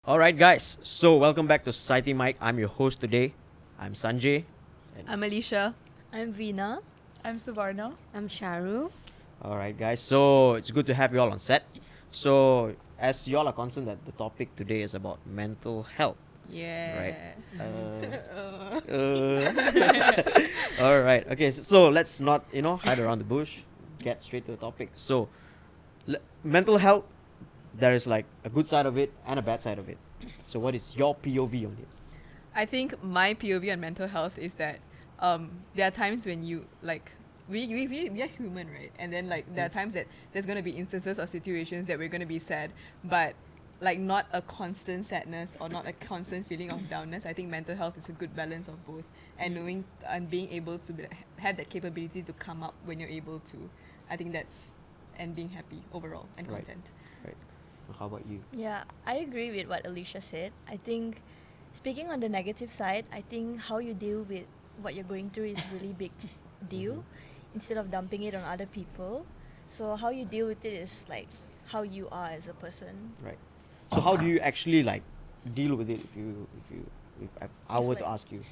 Alright, guys. So, welcome back to Society Mike. I'm your host today. I'm Sanjay. I'm Alicia. I'm Veena. I'm Suvarna. I'm Sharu. Alright, guys. So, it's good to have you all on set. So, as you all are concerned that the topic today is about mental health. Yeah. Alright, okay. So, let's not, hide around the bush. Get straight to the topic. So, mental health, there is like a good side of it and a bad side of it. So, what is your POV on it? I think my POV on mental health is that there are times when you like we are human, right? And then like there are times that there's gonna be instances or situations that we're gonna be sad, but like not a constant sadness or not a constant feeling of downness. I think mental health is a good balance of both, and knowing and being able to have that capability to come up when you're able to. I think that's and being happy overall and Right. content. Right. How about you? Yeah, I agree with what Alicia said. I think, speaking on the negative side, I think how you deal with what you're going through is really big deal instead of dumping it on other people. So how you deal with it is like how you are as a person. Right. So, how do you actually like deal with it if I were to like- ask you?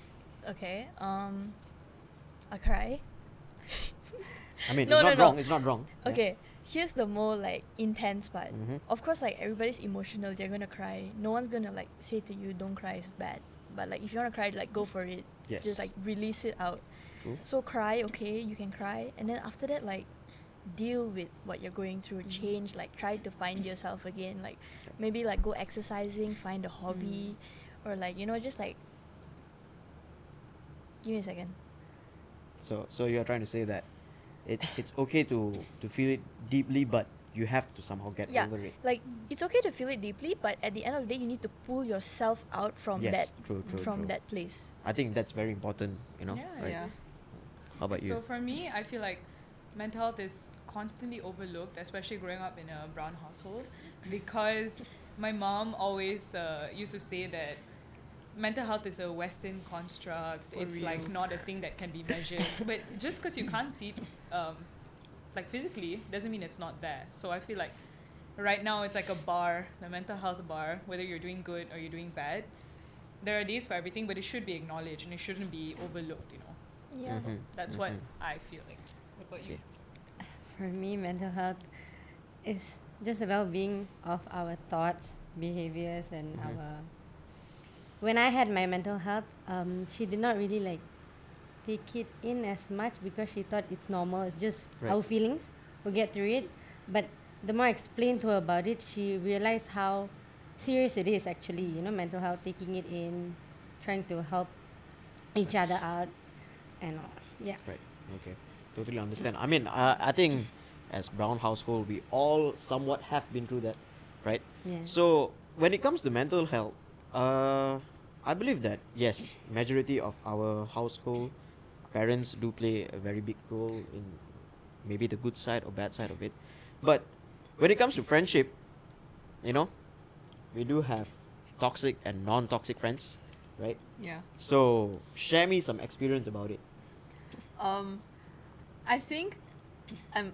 Okay, I cry. I mean, No, it's no, not no. wrong. It's not wrong. Yeah. Okay, here's the more like intense part. Mhm. Of course, like everybody's emotional, they're gonna cry. No one's gonna like say to you, "Don't cry, it's bad." But like if you wanna cry, like go for it. Yes. Just like release it out. True. So cry, okay, you can cry, and then after that, like deal with what you're going through. Change, like try to find yourself again. Like maybe like go exercising, find a hobby, or like just like. Give me a second. So you're trying to say that it's okay to feel it deeply, but you have to somehow get Yeah, over it. like it's okay to feel it deeply, but at the end of the day, you need to pull yourself out from Yes, true, true. that place. I think that's very important. Yeah, right? Yeah. How about you? So for me, I feel like mental health is constantly overlooked, especially growing up in a brown household, because my mom always used to say that mental health is a Western construct. For it's real. like not a thing that can be measured. But just because you can't see it, like physically, doesn't mean it's not there. So I feel like right now it's like a bar, the mental health bar, whether you're doing good or you're doing bad. There are days for everything, but it should be acknowledged and it shouldn't be overlooked, Yeah. Mhm, That's what mhm. I feel like. What about you? For me, mental health is just a well-being of our thoughts, behaviors, and our. When I had my mental health, she did not really like take it in as much because she thought it's normal. It's just Right. our feelings. We'll get through it. But the more I explained to her about it, she realized how serious it is actually. Mental health, taking it in, trying to help each other out, and all. Yeah. Right. Okay. Totally understand. I mean, I think as brown household, we all somewhat have been through that, right? Yeah. So when it comes to mental health, I believe that yes, majority of our household parents do play a very big role in maybe the good side or bad side of it. But when it comes to friendship, we do have toxic and non-toxic friends, right? Yeah. So share me some experience about it. I think I'm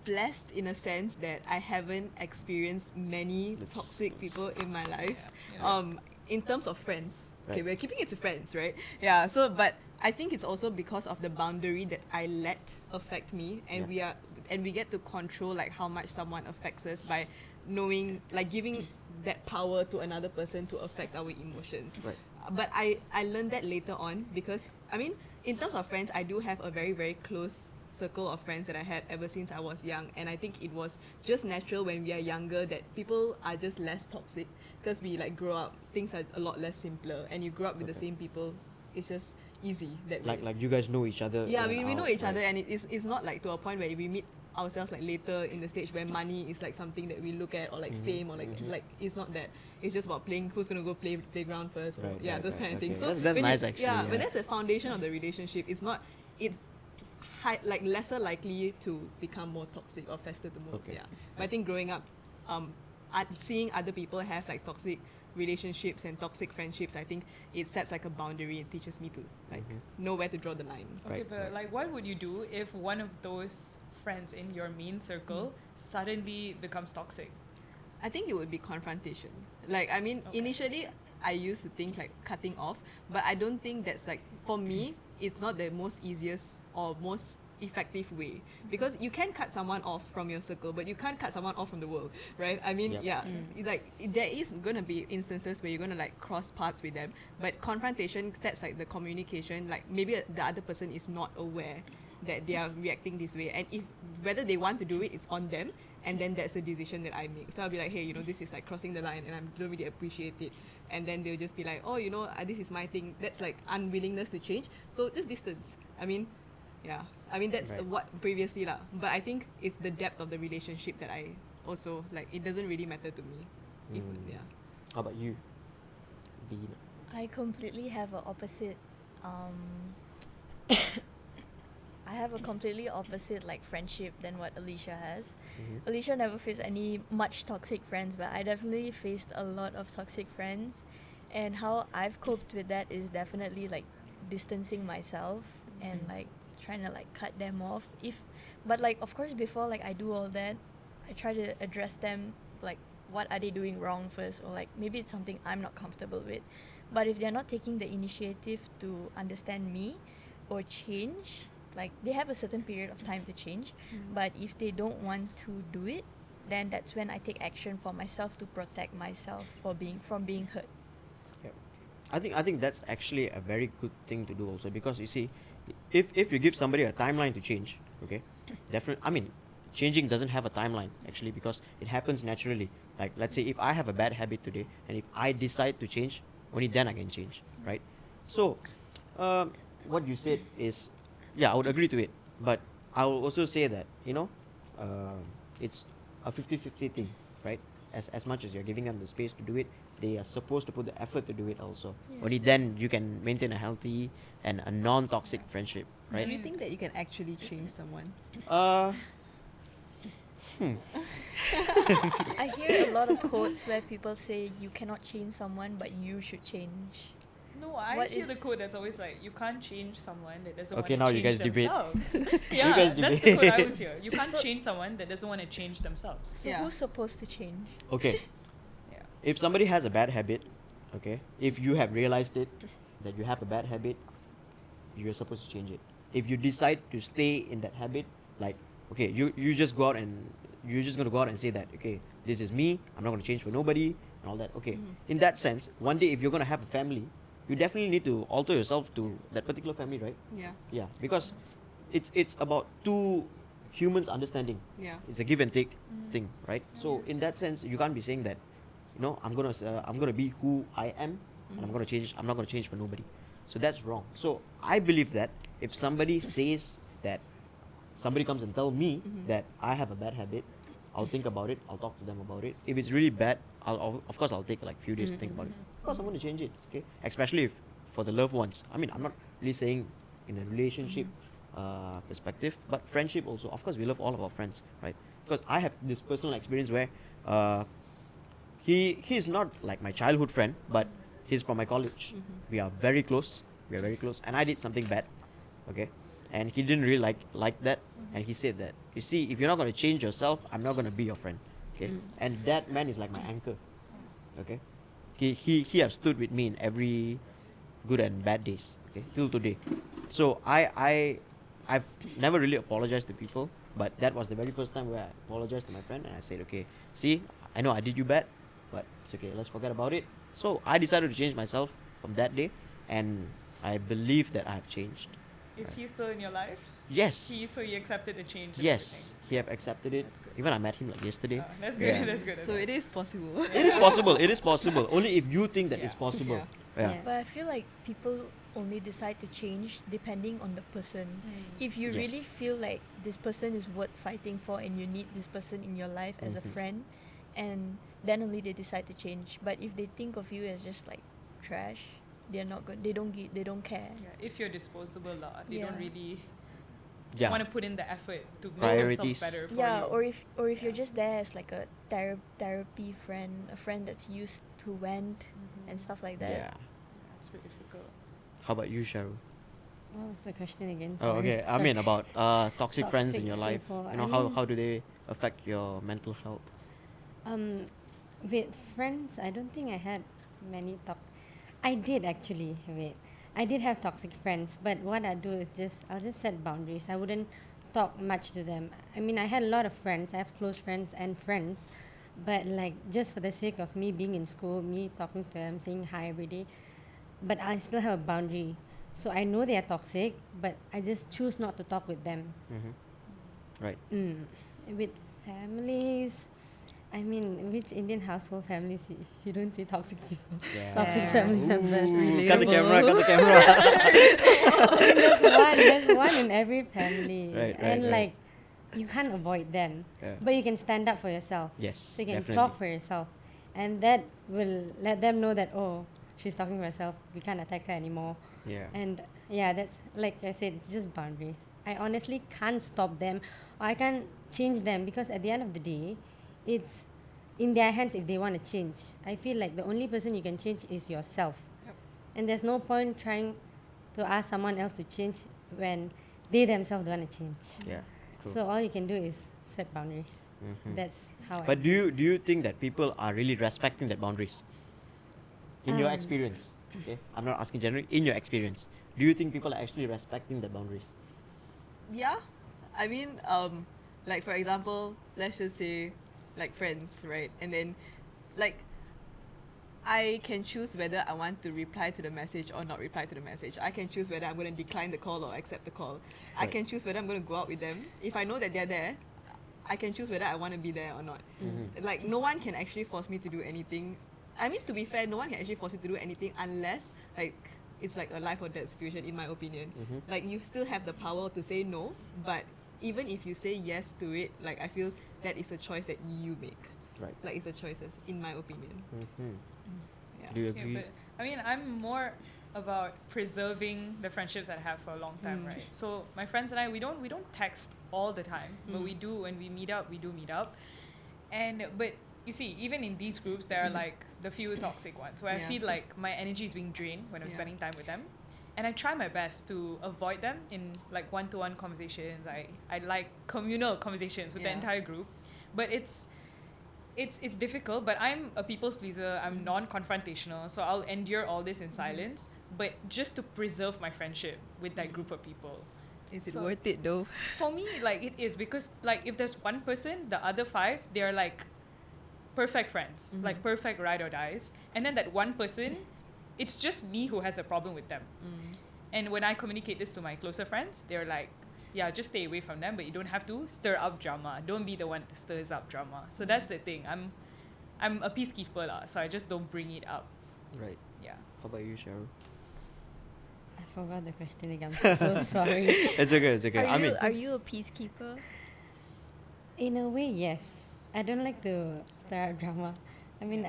blessed in a sense that I haven't experienced many toxic people in my life. Yeah. In terms of friends. Okay, Right. we're keeping it to friends, right? Yeah. So, but I think it's also because of the boundary that I let affect me, and we get to control like how much someone affects us by knowing, like giving that power to another person to affect our emotions. Right. But I learned that later on because I mean in terms of friends I do have a very very close circle of friends that I had ever since I was young, and I think it was just natural when we are younger that people are just less toxic because we like grow up, things are a lot less simpler, and you grow up with the same people, it's just easy that way. Like you guys know each other. Yeah, in and we know out, each right? other, and it's not like to a point where we meet ourselves like later in the stage where money is like something that we look at, or like fame, or like it's not that. It's just about playing who's gonna go play playground first, or Right, those right, kind of okay. things. So That's when nice you, actually, Yeah, yeah. but that's the foundation of the relationship. It's like lesser likely to become more toxic or fester to more. Okay. Yeah, but I think growing up, seeing other people have like toxic relationships and toxic friendships, I think it sets like a boundary and teaches me to like know where to draw the line. Okay, Right, but right. like, what would you do if one of those friends in your main circle suddenly becomes toxic? I think it would be confrontation. Like, I mean, initially, I used to think like cutting off, but I don't think that's like, for me, it's not the most easiest or most effective way, because you can cut someone off from your circle, but you can't cut someone off from the world, right? I mean, Yep. yeah, like there is gonna be instances where you're gonna like cross paths with them, but confrontation sets like the communication, like maybe the other person is not aware that they are reacting this way, and if whether they want to do it, it's on them, and then that's the decision that I make. So I'll be like, hey, you know, this is like crossing the line and I don't really appreciate it, and then they'll just be like, oh, you know, this is my thing. That's like unwillingness to change, so just distance. I mean, yeah, I mean that's Right. what previously lah, but I think it's the depth of the relationship that I also like. It doesn't really matter to me. If, yeah. How about you, Veena? I completely have a opposite. I have a completely opposite like friendship than what Alicia has. Alicia never faced any much toxic friends, but I definitely faced a lot of toxic friends, and how I've coped with that is definitely like distancing myself and like trying to like cut them off. But like of course before like I do all that, I try to address them like what are they doing wrong first, or like maybe it's something I'm not comfortable with. But if they're not taking the initiative to understand me or change, like they have a certain period of time to change, but if they don't want to do it, then that's when I take action for myself to protect myself from being hurt. I think that's actually a very good thing to do also, because you see, if you give somebody a timeline to change, okay, definitely. I mean, changing doesn't have a timeline actually, because it happens naturally. Like let's say if I have a bad habit today, and if I decide to change, only then I can change, right? So, what you said is, yeah, I would agree to it, but I will also say that it's a 50-50 thing, right? As much as you're giving them the space to do it, they are supposed to put the effort to do it also. Only then you can maintain a healthy and a non-toxic friendship, right? Do you think that you can actually change someone? I hear a lot of quotes where people say you cannot change someone, but you should change. No, I What hear the is- quote that's always like, you can't change someone that doesn't Okay, want now to you change guys debate. themselves. Yeah, guys that's the quote I debate. always hear. You can't So- change someone that doesn't want to change themselves. So Yeah. who's supposed to change? Okay, Yeah. if somebody has a bad habit, okay, if you have realized it, that you have a bad habit, you're supposed to change it. If you decide to stay in that habit, like, okay, you just go out and you're just gonna go out and say that, okay, this is me, I'm not gonna change for nobody and all that. Okay, in that sense, one day if you're gonna have a family, you definitely need to alter yourself to that particular family, right? Yeah. Yeah, because it's about two humans understanding. Yeah. It's a give and take thing, right? So in that sense, you can't be saying that, I'm gonna be who I am, and I'm not gonna change for nobody. So that's wrong. So I believe that if somebody says that, somebody comes and tell me that I have a bad habit, I'll think about it. I'll talk to them about it. If it's really bad, of course I'll take like few days to think about it. Of course I'm going to change it. Okay, especially if for the loved ones. I mean, I'm not really saying in a relationship perspective, but friendship also. Of course, we love all of our friends, right? Because I have this personal experience where he is not like my childhood friend, but he's from my college. We are very close. And I did something bad, okay, and he didn't really like that, and he said that, you see, if you're not going to change yourself, I'm not going to be your friend, okay. And that man is like my anchor, okay. He have stood with me in every good and bad days, okay, till today. So I've never really apologized to people, but that was the very first time where I apologized to my friend, and I said, okay, see, I know I did you bad, but it's okay, let's forget about it. So I decided to change myself from that day, and I believe that I have changed. Is he still in your life? Yes. So he accepted the change. And Yes, he have accepted it. That's good. Even I met him like yesterday. everything? That's good. Yeah. That's good. So it is possible. It is possible. It is possible. Only if you think that Yeah. it's possible. Yeah. Yeah. Yeah. But I feel like people only decide to change depending on the person. If you Yes. really feel like this person is worth fighting for and you need this person in your life as a Mhm. friend, and then only they decide to change. But if they think of you as just like trash, they're not good. They don't care. Yeah, if you're disposable, they Yeah. don't really Yeah. want to put in the effort to make Priorities. themselves better for Yeah, you. or if you're Yeah. just there as like a therapy friend, a friend that's used to vent and stuff like that. Yeah. It's very difficult. How about you, Sharu? What was the question again? Oh, Sorry. okay. I Sorry. mean about toxic friends in Toxic your life. people. You know, I how mean- do they affect your mental health? Um, With friends, I don't think I had many I did actually. Wait, I did have toxic friends, but what I do is I'll just set boundaries. I wouldn't talk much to them. I mean, I had a lot of friends. I have close friends and friends, but like just for the sake of me being in school, me talking to them, saying hi every day, but I still have a boundary. So I know they are toxic, but I just choose not to talk with them. Right. With families, I mean, which Indian household families you don't see toxic people, Yeah. toxic family members? Cut the camera. Cut the camera. There's one in every family, Right, and right. like you can't avoid them, Yeah. but you can stand up for yourself. Yes, So you can definitely. talk for yourself, and that will let them know that, oh, she's talking for herself. We can't attack her anymore. Yeah. And yeah, that's like I said, it's just boundaries. I honestly can't stop them, or I can't change them, because at the end of the day, it's in their hands if they want to change. I feel like the only person you can change is yourself. Yep. And there's no point trying to ask someone else to change when they themselves don't want to change. Yeah. True. So all you can do is set boundaries. Mhm. That's how But do you think that people are really respecting that boundaries? In your Um, experience, okay? I'm not asking generally. In your experience, do you think people are actually respecting the boundaries? Yeah, I mean, like for example, let's just say, like friends, right? And then, like, I can choose whether I want to reply to the message or not reply to the message. I can choose whether I'm going to decline the call or accept the call. I Right. can choose whether I'm going to go out with them. If I know that they're there, I can choose whether I want to be there or not. Like, no one can actually force me to do anything. I mean, to be fair, no one can actually force you to do anything unless, like, it's like a life or death situation, in my opinion. Like, you still have the power to say no, but even if you say yes to it, like, I feel that is a choice that you make. Right. Like, it's a choices, in my opinion. Mm-hmm. Yeah. Do you Okay, agree? but I mean, I'm more about preserving the friendships that I have for a long time, Mm. right? So my friends and I, we don't text all the time, but we do when we meet up. We do meet up, and but you see, even in these groups, there are like the few toxic ones where I Yeah. feel like my energy is being drained when I'm Yeah. spending time with them, and I try my best to avoid them in like one-to-one conversations. I like communal conversations with the Yeah. entire group, but it's difficult, but I'm a people's pleaser. I'm non-confrontational, so I'll endure all this in silence, but just to preserve my friendship with that group of people. Is it So- worth it though? For me, like it is, because like if there's one person, the other five, they're like perfect friends, like perfect ride or dies, and then that one person, it's just me who has a problem with them. And when I communicate this to my closer friends, they're like, yeah, just stay away from them, but you don't have to stir up drama. Don't be the one to stirs up drama. So that's the thing. I'm a peacekeeper lah, so I just don't bring it up. Right. Yeah. How about you, Cheryl? I forgot the question again. I'm so sorry. It's okay. It's okay. Are you a peacekeeper? In a way, yes. I don't like to stir up drama. I mean,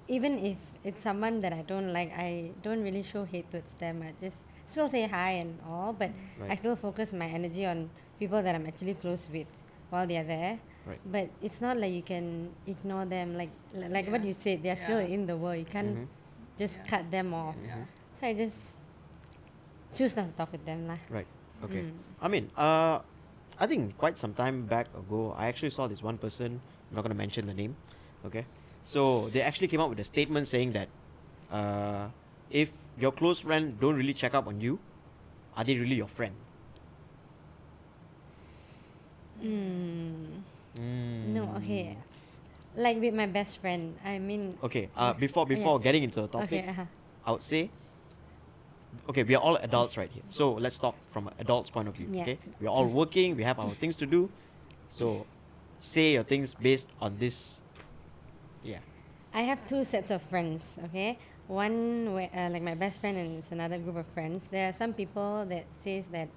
even if it's someone that I don't like, I don't really show hate towards them. I just still say hi and all, but I Right. still focus my energy on people that I'm actually close with while they're there. Right. But it's not like you can ignore them. Like what Yeah. you said, they're still Yeah. in the world. You can't Mhm. just Yeah. cut them off. Yeah. So I just choose not to talk with them lah. Right. Okay. Mm. I mean, I think quite some time back ago, I actually saw this one person. I'm not going to mention the name. Okay. So they actually came up with a statement saying that if your close friend don't really check up on you, are they really your friend? No, okay. Like with my best friend, I mean. Okay. Before Yes. getting into the topic, Okay. I would say, okay, we are all adults right here. So let's talk from an adult's point of view. Yeah. Okay, we are all working. We have our things to do. So say your things based on this. Yeah. I have two sets of friends. Okay, one where like my best friend and it's another group of friends. There are some people that says that,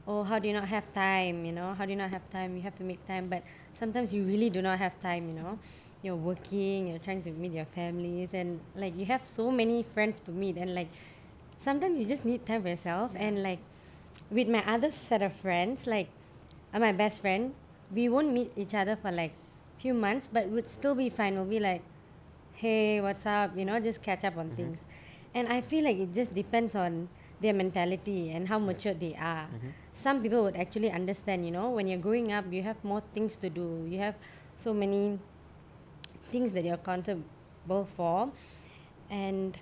oh, how do you not have time? You know, how do you not have time? You have to make time, but sometimes you really do not have time. You know, you're working, you're trying to meet your families, and like you have so many friends to meet, and like sometimes you just need time for yourself. And like with my other set of friends, like my best friend, we won't meet each other for like few months, but would still be fine. We'll be like, hey, what's up? You know, just catch up on things. And I feel like it just depends on their mentality and how mature they are. Some people would actually understand, you know, when you're growing up, you have more things to do. You have so many things that you're accountable for, and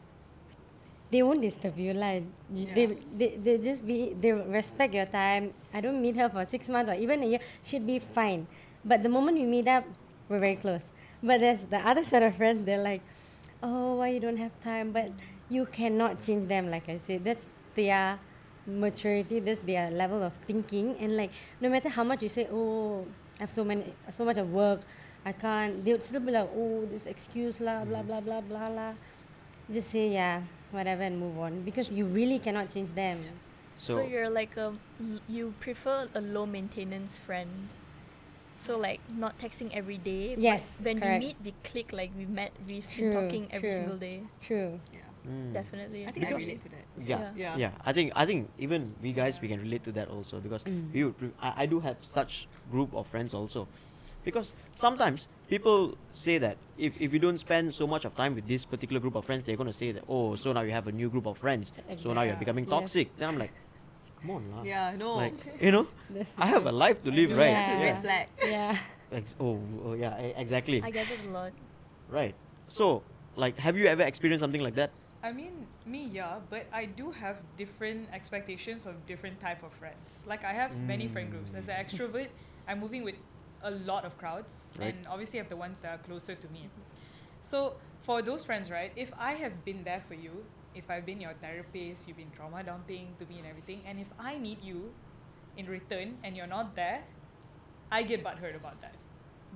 they won't disturb you. Like they just they respect your time. I don't meet her for 6 months or even a year. She'd be fine. But the moment we meet up, we're very close. But there's the other set of friends. They're like, oh, why you don't have time? But you cannot change them. Like I said, that's their maturity. That's their level of thinking. And like, no matter how much you say, oh, I have so much of work, I can't. They would still be like, oh, this excuse lah, blah blah blah blah blah. Just say yeah, whatever, and move on because you really cannot change them. So you're like you prefer a low maintenance friend. So like not texting every day. Yes, but when correct. we meet, we click like we've been True, talking every true. single day. True. Yeah. Definitely. I think I Because- relate to that. Yeah. Yeah. Yeah, I think even we guys we can relate to that also because we would I do have such group of friends also, because sometimes people say that if you don't spend so much of time with this particular group of friends, they're gonna say that, oh, so now you have a new group of friends, so now you're Exactly. becoming Yes. toxic. Then I'm like, come on lah. Yeah, no. Like, you know, I have a life to live, right? That's a red flag. Yeah. Oh yeah, exactly. I get it a lot. Right. So, like, have you ever experienced something like that? I mean, me, yeah, but I do have different expectations from different type of friends. Like I have many friend groups. As an extrovert, I'm moving with a lot of crowds, Right. and obviously I have the ones that are closer to me. So for those friends, right, if I have been there for you, if I've been your therapist, you've been trauma dumping to me and everything, and if I need you in return and you're not there, I get butthurt about that.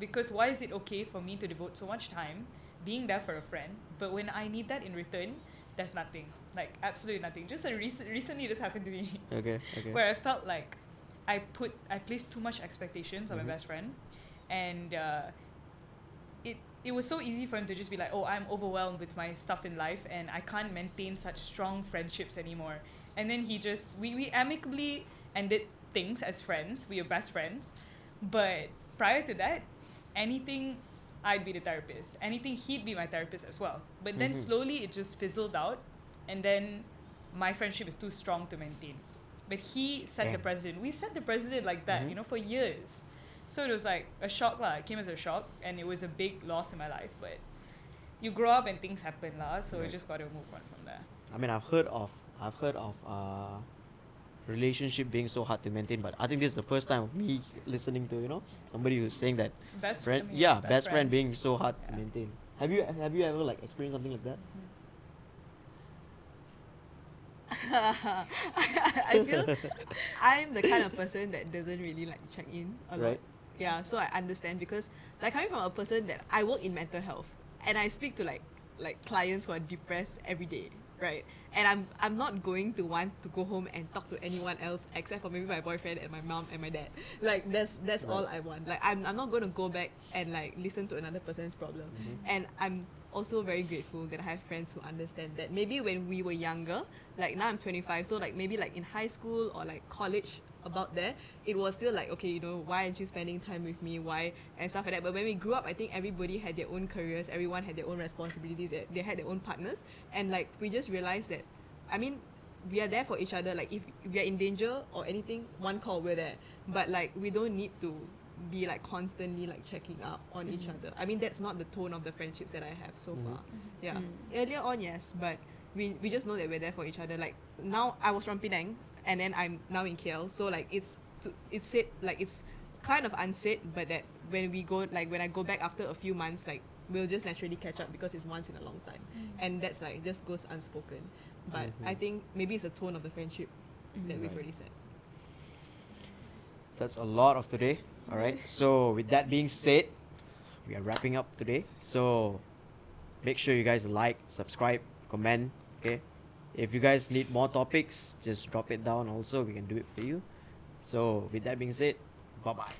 Because why is it okay for me to devote so much time being there for a friend, but when I need that in return, there's nothing, like absolutely nothing. Just recently this happened to me Okay. where I felt like I placed too much expectations on my best friend, and it was so easy for him to just be like, oh, I'm overwhelmed with my stuff in life and I can't maintain such strong friendships anymore. And then he just we amicably ended things as friends. We were best friends, but prior to that, anything, I'd be the therapist. Anything, he'd be my therapist as well. But then slowly it just fizzled out, and then my friendship is too strong to maintain. But he set the Damn. precedent. We set the precedent like that, you know, for years. So it was like a shock lah. It came as a shock, and it was a big loss in my life. But you grow up and things happen lah. So you Right. just got to move on from there. I mean, I've heard of relationship being so hard to maintain, but I think this is the first time of me listening to somebody who's saying that Best friend, I mean, yeah, it's best friend being friends. so hard Yeah. to maintain. Have you ever like experienced something like that? I feel I'm the kind of person that doesn't really like check in a lot. Right. Yeah, so I understand because like coming from a person that I work in mental health and I speak to like clients who are depressed every day, right? And I'm not going to want to go home and talk to anyone else except for maybe my boyfriend and my mom and my dad. Like that's all I want. Like I'm not going to go back and like listen to another person's problem. And I'm also very grateful that I have friends who understand that. Maybe when we were younger, like now I'm 25, so like maybe like in high school or like college, about there, it was still like, okay, why aren't you spending time with me, why, and stuff like that. But when we grew up, I think everybody had their own careers, everyone had their own responsibilities, they had their own partners, and like we just realized that, I mean, we are there for each other. Like if we are in danger or anything, one call, we're there. But like we don't need to be like constantly like checking up on each other. I mean, that's not the tone of the friendships that I have so far. Yeah. Earlier on, yes, but we just know that we're there for each other. Like now, I was from Penang, and then I'm now in KL. So like it's said, like it's kind of unsaid, but that when we go, like when I go back after a few months, like we'll just naturally catch up because it's once in a long time, and that's like just goes unspoken. But I think maybe it's a tone of the friendship that we've already said. That's a lot of today. All right. So with that being said, we are wrapping up today. So make sure you guys like, subscribe, comment. Okay. If you guys need more topics, just drop it down. Also, we can do it for you. So with that being said, bye bye.